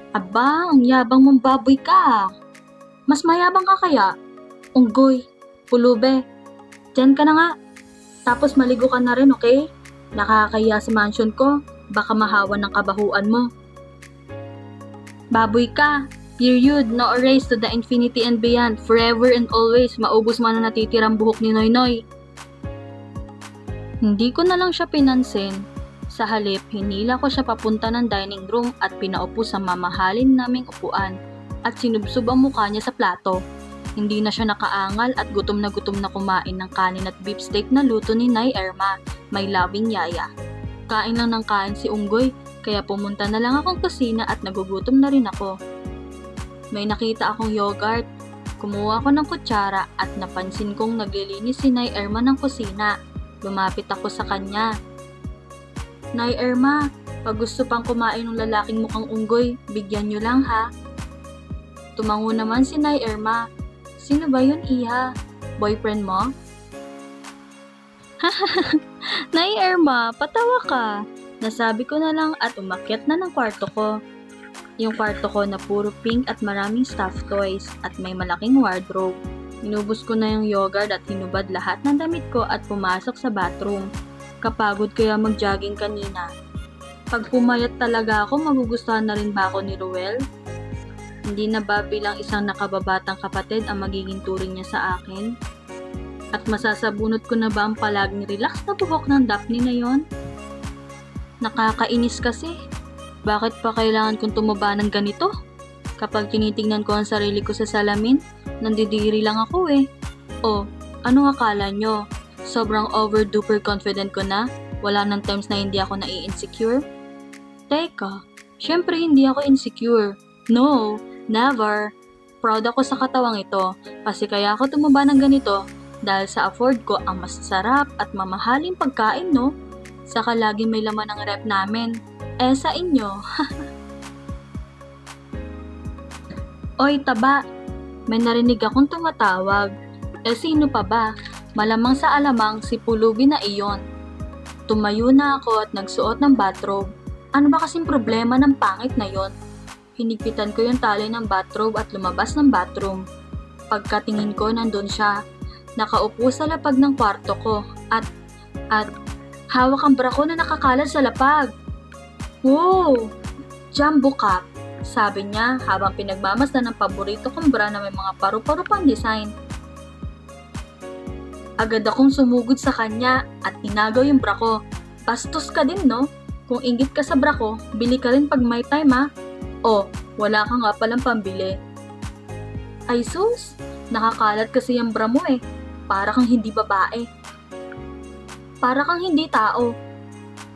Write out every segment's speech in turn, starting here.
Aba, ang yabang mong baboy ka. Mas mayabang ka kaya? Unggoy, pulube, diyan ka na nga. Tapos maligo ka na rin, okay? Nakakahiya sa mansion ko, baka mahawa ng kabahuan mo. Baboy ka, period, no erase to the infinity and beyond, forever and always, maubos man ang natitirang buhok ni Noy Noy. Hindi ko na lang siya pinansin. Sa halip, hinila ko siya papunta ng dining room at pinaupo sa mamahalin naming upuan at sinubsob ang mukha niya sa plato. Hindi na siya nakaangal at gutom na kumain ng kanin at beef steak na luto ni Nay Irma, may loving yaya. Kain lang ng kain si Unggoy, kaya pumunta na lang akong kusina at nagugutom na rin ako. May nakita akong yogurt. Kumuha ko ng kutsara at napansin kong naglilinis si Nay Irma ng kusina. Lumapit ako sa kanya. Nay Irma, pag gusto pang kumain ng lalaking mukhang unggoy, bigyan niyo lang ha. Tumango naman si Nay Irma. Sino ba yun, iha? Boyfriend mo? Nay Irma, patawa ka. Nasabi ko na lang at umakyat na ng kwarto ko. Yung kwarto ko na puro pink at maraming stuffed toys at may malaking wardrobe. Inubos ko na yung yogurt at hinubad lahat ng damit ko at pumasok sa bathroom. Kapagod kaya mag-jogging kanina. Pag pumayat talaga ako, magugustuhan na rin ba ako ni Ruel? Hindi na ba bilang isang nakababatang kapatid ang magiging turing niya sa akin? At masasabunot ko na ba ang palaging relax na buhok ng Daphne na yon? Nakakainis kasi. Bakit pa kailangan kong tumaba ng ganito? Kapag tinitingnan ko ang sarili ko sa salamin, nandidiri lang ako eh. O, anong akala nyo? Sobrang over-duper confident ko na? Wala nang times na hindi ako nai-insecure? Teka, syempre hindi ako insecure. No, never. Proud ako sa katawang ito kasi kaya ako tumaba ng ganito dahil sa afford ko ang masasarap at mamahaling pagkain, no? Saka lagi may laman ng rep namin. Eh sa inyo? Oy, taba! May narinig akong tumatawag. Eh sino pa ba? Malamang sa alamang si Pulubi na iyon. Tumayo na ako at nagsuot ng bathrobe. Ano ba kasing problema ng pangit na yon? Hinigpitan ko yung tali ng bathrobe at lumabas ng bathroom. Pagkatingin ko, nandun siya. Nakaupo sa lapag ng kwarto ko at hawak ang bra ko na nakakalat sa lapag. Wow! Jumbo cup, sabi niya habang pinagmamasdan ng paborito kong bra na may mga paru-paro pang design. Agad akong sumugod sa kanya at tinagaw yung bra ko. Bastos ka din, no? Kung inggit ka sa bra ko, bili ka rin pag may time ha. O, wala ka nga palang pambili. Ay sus, nakakalat kasi yung bra mo eh. Para kang hindi babae. Para kang hindi tao.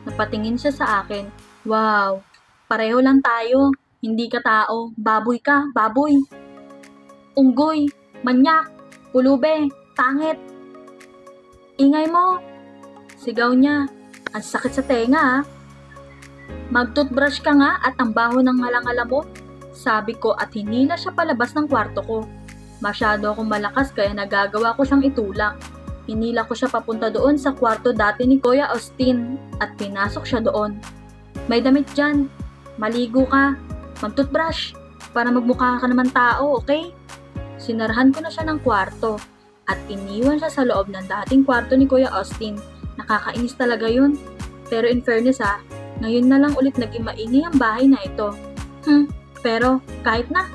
Napatingin siya sa akin. Wow, pareho lang tayo. Hindi ka tao. Baboy ka, baboy. Unggoy, manyak, pulube, pangit. Ingay mo. Sigaw niya. Ang sakit sa tenga ha. Mag-toothbrush ka nga at ang baho ng ngalangala mo. Sabi ko at hinila siya palabas ng kwarto ko. Masyado akong malakas kaya nagagawa ko siyang itulak. Hinila ko siya papunta doon sa kwarto dati ni Kuya Austin at pinasok siya doon. May damit dyan. Maligo ka. Mag-toothbrush. Para magmukha ka naman tao, okay? Sinarahan ko na siya ng kwarto at iniwan siya sa loob ng dating kwarto ni Kuya Austin. Nakakainis talaga yun. Pero in fairness ngayon na lang ulit naging maingay ang bahay na ito. Pero kahit na.